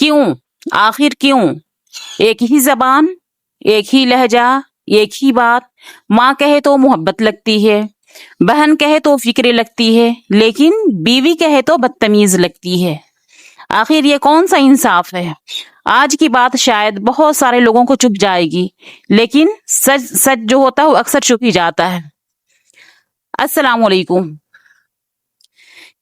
क्यों? आखिर क्यों? एक ही जबान, एक ही लहजा, एक ही बात। माँ कहे तो मोहब्बत लगती है, बहन कहे तो फिक्र लगती है, लेकिन बीवी कहे तो बदतमीज लगती है। आखिर ये कौन सा इंसाफ है? आज की बात शायद बहुत सारे लोगों को चुभ जाएगी, लेकिन सच सच जो होता है वो अक्सर चुप ही जाता है। अस्सलाम वालेकुम।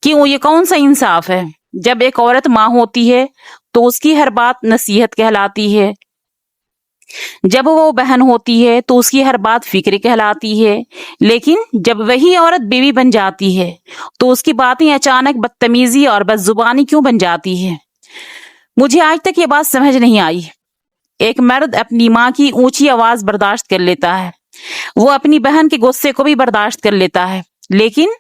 क्यों, ये कौन सा इंसाफ है? जब एक औरत माँ होती है तो उसकी हर बात नसीहत कहलाती है, जब वो बहन होती है तो उसकी हर बात फिक्र कहलाती है, लेकिन जब वही औरत बीवी बन जाती है तो उसकी बातें अचानक बदतमीजी और बदजुबानी क्यों बन जाती है? मुझे आज तक ये बात समझ नहीं आई। एक मर्द अपनी माँ की ऊंची आवाज बर्दाश्त कर लेता है, वो अपनी बहन के गुस्से को भी बर्दाश्त कर लेता है, लेकिन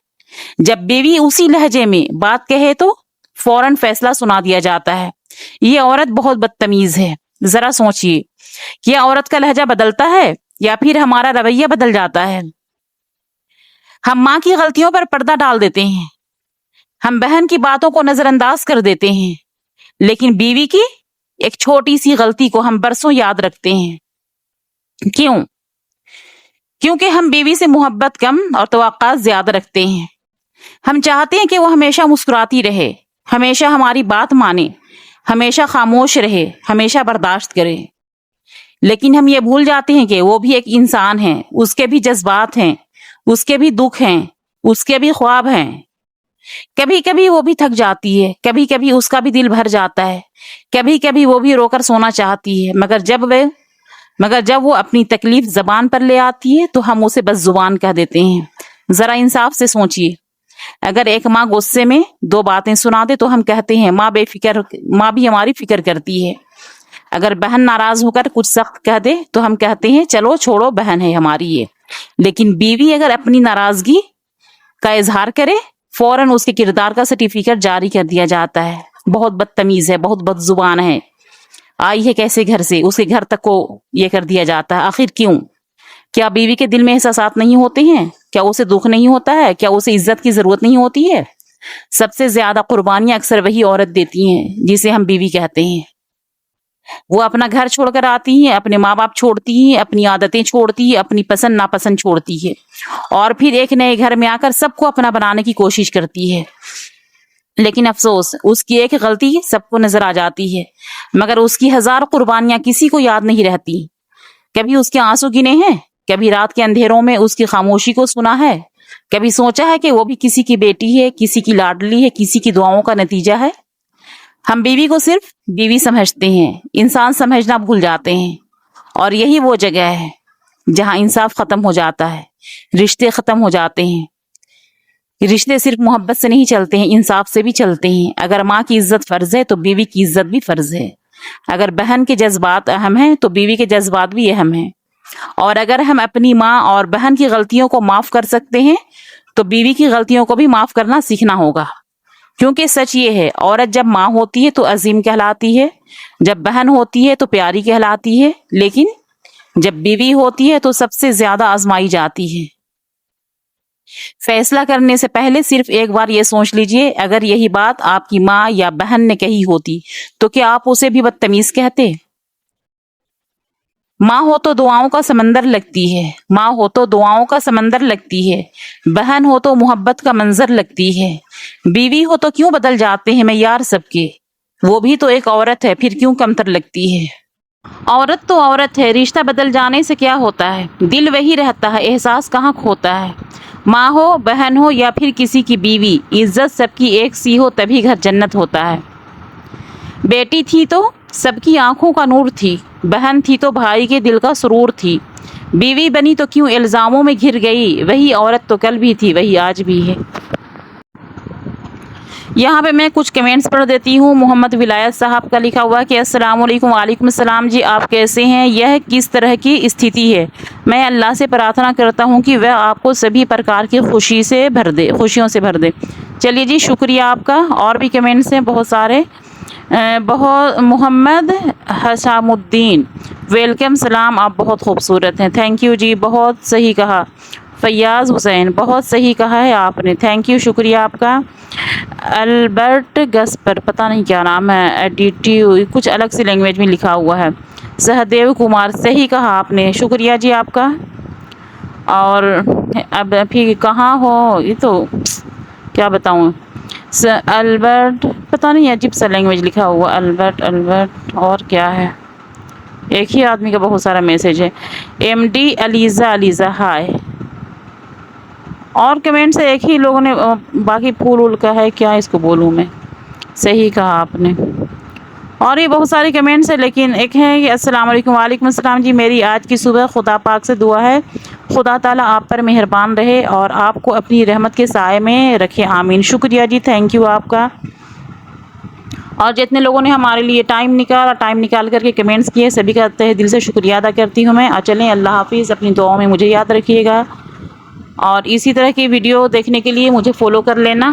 जब बीवी उसी लहजे में बात कहे तो फौरन फैसला सुना दिया जाता है। ये औरत बहुत बदतमीज है। जरा सोचिए, क्या औरत का लहजा बदलता है या फिर हमारा रवैया बदल जाता है? हम माँ की गलतियों पर पर्दा डाल देते हैं, हम बहन की बातों को नजरअंदाज कर देते हैं, लेकिन बीवी की एक छोटी सी गलती को हम बरसों याद रखते हैं। क्यों? क्योंकि हम बीवी से मोहब्बत कम और तवक्कुआत ज्यादा रखते हैं। हम चाहते हैं कि वो हमेशा मुस्कुराती रहे, हमेशा हमारी बात माने, हमेशा खामोश रहे, हमेशा बर्दाश्त करे, लेकिन हम ये भूल जाते हैं कि वो भी एक इंसान है, उसके भी जज्बात हैं, उसके भी दुख हैं, उसके भी ख्वाब हैं। कभी कभी वो भी थक जाती है, कभी कभी उसका भी दिल भर जाता है, कभी कभी वो भी रोकर सोना चाहती है, मगर जब वो अपनी तकलीफ जबान पर ले आती है तो हम उसे बस जुबान कह देते हैं। जरा इंसाफ से सोचिए, अगर एक माँ गुस्से में दो बातें सुना दे तो हम कहते हैं माँ बेफिक्र, माँ भी हमारी फिक्र करती है। अगर बहन नाराज होकर कुछ सख्त कह दे तो हम कहते हैं चलो छोड़ो, बहन है हमारी ये। लेकिन बीवी अगर अपनी नाराजगी का इजहार करे, फौरन उसके किरदार का सर्टिफिकेट जारी कर दिया जाता है। बहुत बदतमीज है, बहुत बदजुबान है, आई है कैसे घर से, उसके घर तक को ये कर दिया जाता है। आखिर क्यों? क्या बीवी के दिल में एहसासात नहीं होते हैं? क्या उसे दुख नहीं होता है? क्या उसे इज्जत की जरूरत नहीं होती है? सबसे ज्यादा कुर्बानियां अक्सर वही औरत देती हैं जिसे हम बीवी कहते हैं। वो अपना घर छोड़कर आती हैं, अपने माँ बाप छोड़ती हैं, अपनी आदतें छोड़ती है, अपनी पसंद नापसंद छोड़ती है, और फिर एक नए घर में आकर सबको अपना बनाने की कोशिश करती है। लेकिन अफसोस, उसकी एक गलती सबको नजर आ जाती है, मगर उसकी हजार कुर्बानियां किसी को याद नहीं रहती। कभी उसके आंसू गिने हैं? कभी रात के अंधेरों में उसकी खामोशी को सुना है? कभी सोचा है कि वो भी किसी की बेटी है, किसी की लाडली है, किसी की दुआओं का नतीजा है? हम बीवी को सिर्फ बीवी समझते हैं, इंसान समझना भूल जाते हैं, और यही वो जगह है जहां इंसाफ खत्म हो जाता है, रिश्ते खत्म हो जाते हैं। रिश्ते सिर्फ मोहब्बत से नहीं चलते हैं, इंसाफ से भी चलते हैं। अगर माँ की इज्जत फर्ज है तो बीवी की इज्जत भी फर्ज है। अगर बहन के जज्बात अहम हैं तो बीवी के जज्बात भी अहम हैं। और अगर हम अपनी माँ और बहन की गलतियों को माफ कर सकते हैं तो बीवी की गलतियों को भी माफ करना सीखना होगा। क्योंकि सच ये है, औरत जब माँ होती है तो अजीम कहलाती है, जब बहन होती है तो प्यारी कहलाती है, लेकिन जब बीवी होती है तो सबसे ज्यादा आजमाई जाती है। फैसला करने से पहले सिर्फ एक बार ये सोच लीजिए, अगर यही बात आपकी माँ या बहन ने कही होती तो क्या आप उसे भी बदतमीज कहते? माँ हो तो दुआओं का समंदर लगती है, माँ हो तो दुआओं का समंदर लगती है, बहन हो तो मोहब्बत का मंजर लगती है, बीवी हो तो क्यों बदल जाते हैं यार सबके, वो भी तो एक औरत है, फिर क्यों कमतर लगती है? औरत तो औरत है, रिश्ता बदल जाने से क्या होता है, दिल वही रहता है, एहसास कहाँ खोता है। माँ हो, बहन हो या फिर किसी की बीवी, इज्जत सबकी एक सी हो तभी घर जन्नत होता है। बेटी थी तो सबकी आंखों का नूर थी, बहन थी तो भाई के दिल का सुरूर थी, बीवी बनी तो क्यों इल्जामों में घिर गई, वही औरत तो कल भी थी वही आज भी है। यहाँ पे मैं कुछ कमेंट्स पढ़ देती हूँ। मोहम्मद विलायत साहब का लिखा हुआ कि अस्सलाम वालेकुम। वालेकुम सलाम जी, आप कैसे हैं? यह किस तरह की स्थिति है? मैं अल्लाह से प्रार्थना करता हूँ कि वह आपको सभी प्रकार की खुशियों से भर दे। चलिए जी, शुक्रिया आपका। और भी कमेंट्स हैं बहुत सारे। मोहम्मद हसामुद्दीन, वेलकम सलाम, आप बहुत खूबसूरत हैं। थैंक यू जी, बहुत सही कहा। فیاض حسین، بہت صحیح کہا ہے آپ نے، تھینک یو، شکریہ آپ کا۔ البرٹ گسپر، پتہ نہیں کیا نام ہے، ایڈیٹیو کچھ الگ سی لینگویج میں لکھا ہوا ہے۔ سہدیو کمار، صحیح کہا آپ نے، شکریہ جی آپ کا۔ اور اب پھر کہاں ہو، یہ تو کیا بتاؤں، البرٹ، پتہ نہیں عجیب سا لینگویج لکھا ہوا، البرٹ اور کیا ہے، ایک ہی آدمی کا بہت سارا میسج ہے۔ ایم ڈی علیزہ ہائے، اور کمنٹ سے ایک ہی لوگوں نے، باقی پھول کا ہے کیا اس کو بولوں میں، صحیح کہا آپ نے۔ اور یہ بہت سارے کمنٹس ہیں، لیکن ایک ہے کہ السلام علیکم، وعلیکم السلام جی، میری آج کی صبح خدا پاک سے دعا ہے خدا تعالیٰ آپ پر مہربان رہے اور آپ کو اپنی رحمت کے سائے میں رکھے، آمین۔ شکریہ جی، تھینک یو آپ کا۔ اور جتنے لوگوں نے ہمارے لیے ٹائم نکال کر کے کمنٹس کیے، سبھی کا تہ دل سے شکریہ ادا کرتی ہوں میں۔ چلیں، اللہ حافظ، اپنی دعاؤں میں مجھے یاد رکھیے گا، اور اسی طرح کی ویڈیو دیکھنے کے لیے مجھے فالو کر لینا۔